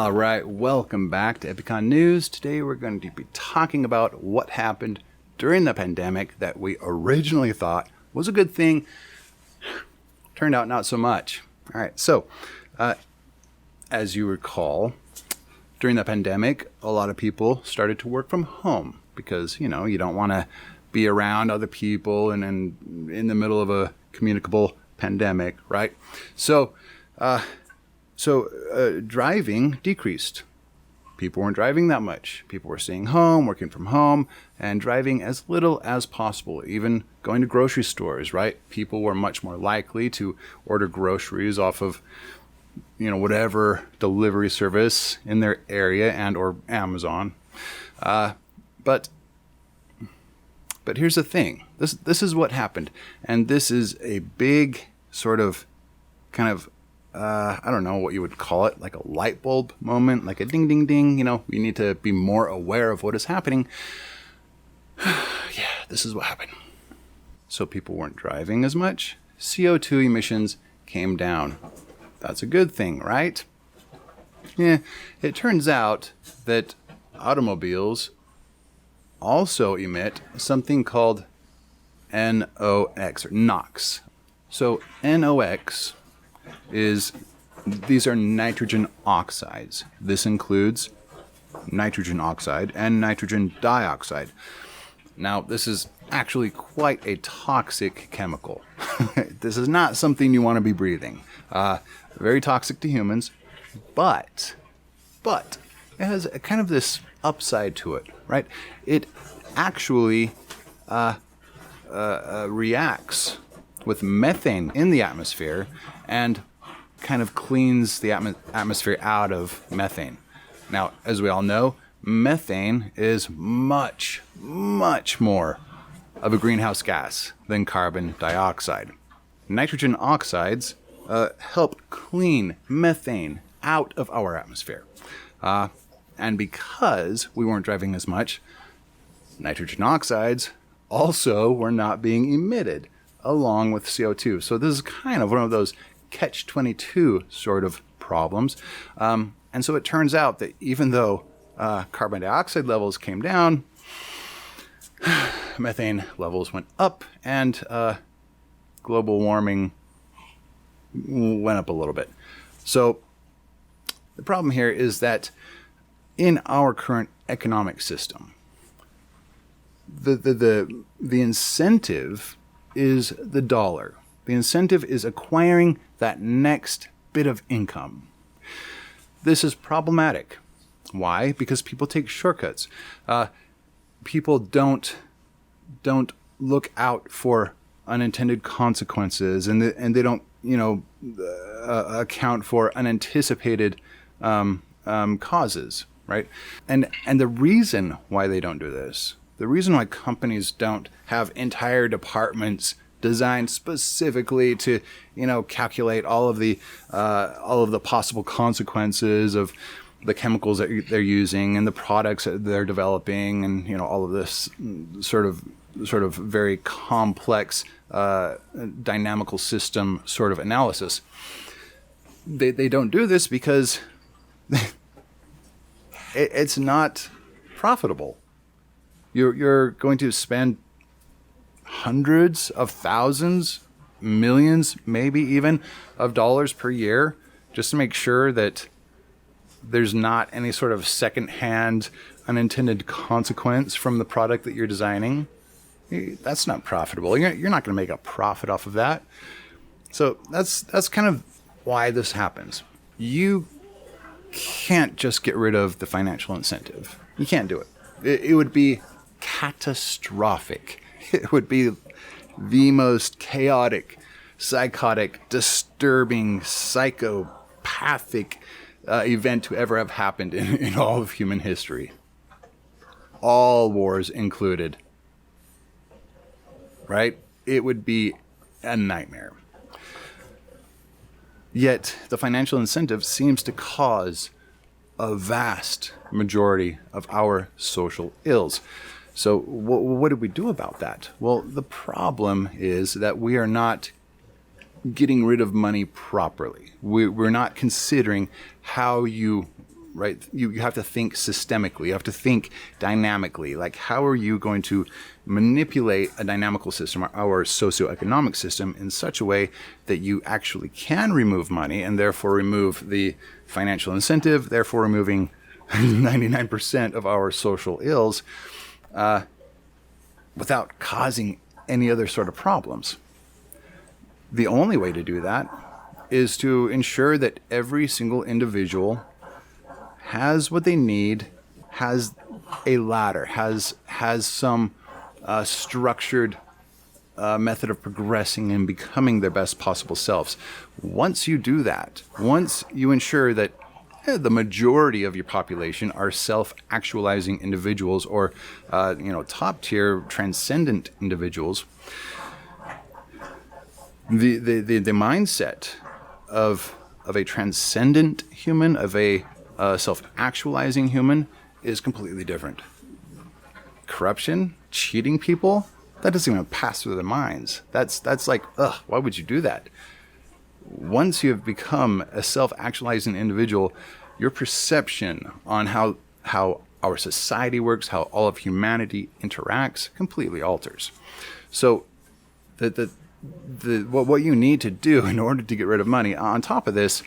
All right, welcome back to EPICON News. Today we're going to be talking about what happened during the pandemic that we originally thought was a good thing. Turned out not so much. All right, so as you recall, during the pandemic, a lot of people started to work from home because, you don't want to be around other people and in the middle of a communicable pandemic, right? So driving decreased. People weren't driving that much. People were staying home, working from home, and driving as little as possible, even going to grocery stores, right? People were much more likely to order groceries off of, whatever delivery service in their area and or Amazon. But here's the thing. This is what happened. And this is a big sort of I don't know what you would call it, like a light bulb moment, like a ding, ding, ding. We need to be more aware of what is happening. Yeah, this is what happened. So people weren't driving as much. CO2 emissions came down. That's a good thing, right? Yeah, it turns out that automobiles also emit something called NOx, or NOx. So NOx these are nitrogen oxides. This includes nitrogen oxide and nitrogen dioxide. Now, this is actually quite a toxic chemical. This is not something you want to be breathing. Very toxic to humans, but it has a kind of this upside to it, right? It actually reacts with methane in the atmosphere and kind of cleans the atmosphere out of methane. Now, as we all know, methane is much, much more of a greenhouse gas than carbon dioxide. Nitrogen oxides help clean methane out of our atmosphere. And because we weren't driving as much, nitrogen oxides also were not being emitted along with CO2. So this is kind of one of those catch-22 sort of problems. And so it turns out that even though carbon dioxide levels came down, methane levels went up, and global warming went up a little bit. So the problem here is that in our current economic system, the incentive is the dollar. The incentive is acquiring that next bit of income. This is problematic. Why? Because people take shortcuts. People don't look out for unintended consequences, and they don't account for unanticipated causes, right? And the reason why they don't do this, the reason why companies don't have entire departments designed specifically to, calculate all of the possible consequences of the chemicals that they're using and the products that they're developing, and all of this sort of very complex dynamical system sort of analysis. They don't do this because it's not profitable. You're going to spend hundreds of thousands, millions, maybe even, of dollars per year just to make sure that there's not any sort of secondhand unintended consequence from the product that you're designing. That's not profitable. You're not going to make a profit off of that. So that's kind of why this happens. You can't just get rid of the financial incentive. You can't do it. It would be catastrophic. It would be the most chaotic, psychotic, disturbing, psychopathic event to ever have happened in all of human history. All wars included. Right? It would be a nightmare. Yet the financial incentive seems to cause a vast majority of our social ills. So what do we do about that? Well, the problem is that we are not getting rid of money properly. We're not considering how you right? You have to think systemically. You have to think dynamically. Like, how are you going to manipulate a dynamical system, our socioeconomic system, in such a way that you actually can remove money and therefore remove the financial incentive, therefore removing 99% of our social ills without causing any other sort of problems. The only way to do that is to ensure that every single individual has what they need, has a ladder, has some structured method of progressing and becoming their best possible selves. Once you do that, once you ensure that the majority of your population are self-actualizing individuals, or top-tier transcendent individuals, the mindset of a transcendent human, of a self-actualizing human, is completely different. Corruption, cheating people, that doesn't even pass through their minds. That's like, ugh, why would you do that? Once you have become a self-actualizing individual, your perception on how our society works, how all of humanity interacts, completely alters. So what you need to do in order to get rid of money, on top of this,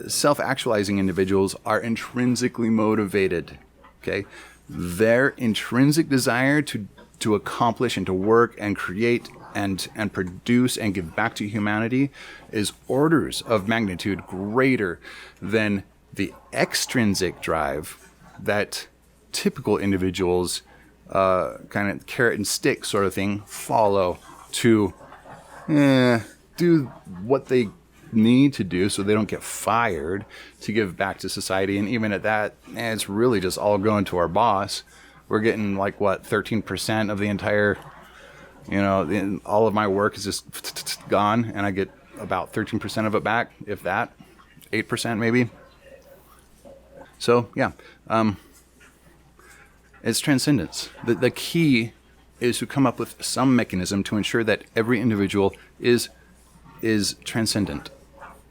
self-actualizing individuals are intrinsically motivated. Okay, their intrinsic desire to accomplish and to work and create and produce and give back to humanity is orders of magnitude greater than the extrinsic drive that typical individuals, kind of carrot and stick sort of thing, follow to do what they need to do so they don't get fired, to give back to society. And even at that, it's really just all going to our boss. We're getting 13% of the entire, all of my work is just gone, and I get about 13% of it back, if that, 8% maybe. So yeah, it's transcendence. The key is to come up with some mechanism to ensure that every individual is transcendent.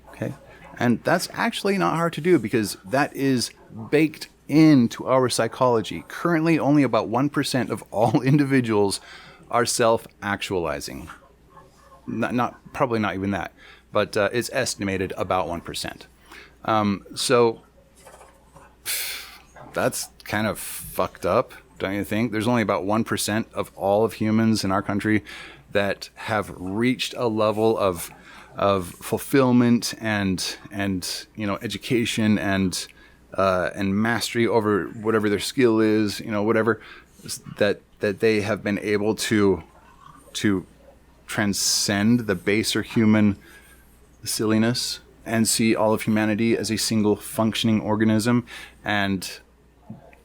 Okay, and that's actually not hard to do, because that is baked into our psychology. Currently, only about 1% of all individuals are self-actualizing. Probably not even that, but it's estimated about 1%. So that's kind of fucked up, don't you think? There's only about 1% of all of humans in our country that have reached a level of fulfillment and education and mastery over whatever their skill is, whatever that they have been able to transcend the baser human silliness and see all of humanity as a single functioning organism, and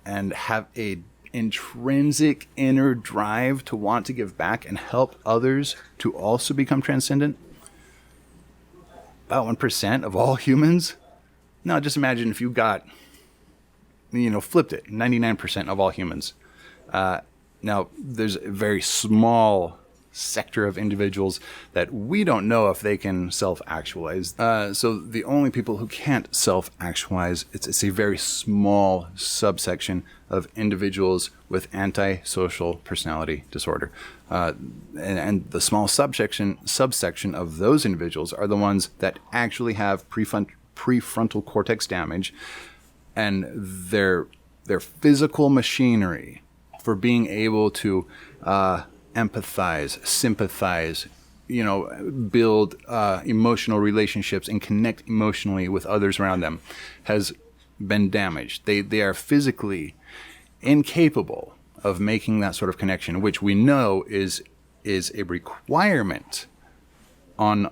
have a intrinsic inner drive to want to give back and help others to also become transcendent. About 1% of all humans. Now, just imagine if you got, flipped it, 99% of all humans. Now, there's a very small sector of individuals that we don't know if they can self-actualize. So the only people who can't self-actualize, it's a very small subsection of individuals with antisocial personality disorder. And the small subsection of those individuals are the ones that actually have prefrontal cortex damage, and their physical machinery for being able to empathize, sympathize, build emotional relationships and connect emotionally with others around them has been damaged. They are physically incapable of making that sort of connection, which we know is a requirement on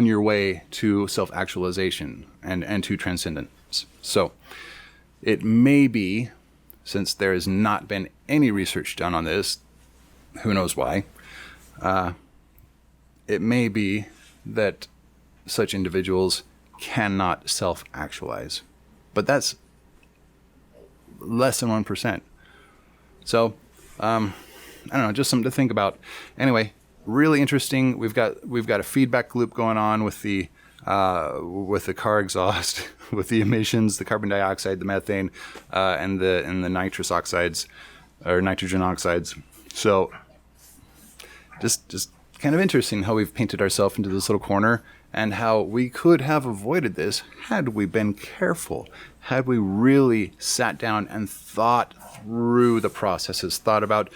your way to self-actualization and to transcendence. So it may be, since there has not been any research done on this, who knows why, it may be that such individuals cannot self-actualize. But that's less than 1%. So, I don't know, just something to think about. Anyway, really interesting. We've got a feedback loop going on with the with the car exhaust, with the emissions, the carbon dioxide, the methane, and the nitrous oxides or nitrogen oxides. So just kind of interesting how we've painted ourselves into this little corner, and how we could have avoided this had we been careful, had we really sat down and thought through the processes, thought about,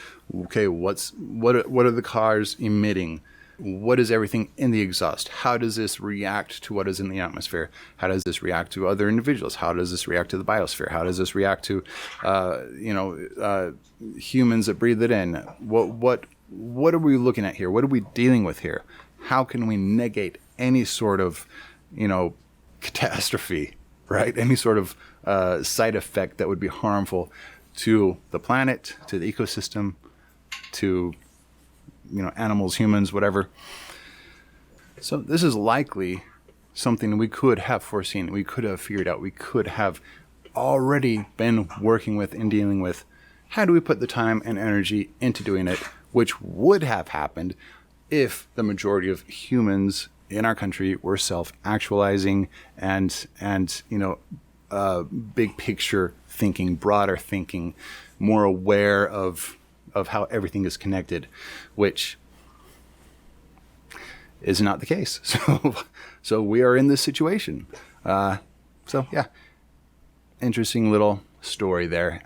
okay, what are the cars emitting? What is everything in the exhaust? How does this react to what is in the atmosphere? How does this react to other individuals? How does this react to the biosphere? How does this react to, humans that breathe it in? What are we looking at here? What are we dealing with here? How can we negate any sort of, catastrophe, right? Any sort of side effect that would be harmful to the planet, to the ecosystem, to animals, humans, whatever. So this is likely something we could have foreseen, we could have figured out, we could have already been working with and dealing with, had we put the time and energy into doing it, which would have happened if the majority of humans in our country were self-actualizing and big picture thinking, broader thinking, more aware of how everything is connected, which is not the case. So we are in this situation. So yeah, interesting little story there.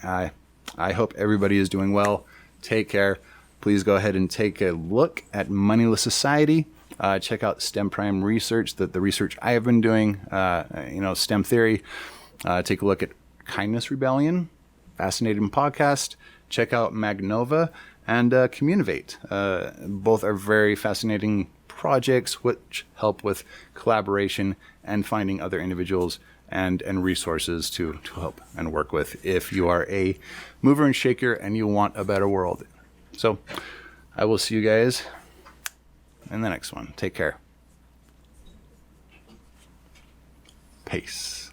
I hope everybody is doing well. Take care. Please go ahead and take a look at Moneyless Society. Check out STEM Prime research, the research I have been doing, STEM theory. Take a look at Kindness Rebellion, fascinating podcast. Check out Magnova and Communivate. Both are very fascinating projects which help with collaboration and finding other individuals and resources to help and work with if you are a mover and shaker and you want a better world. So I will see you guys in the next one. Take care. Peace.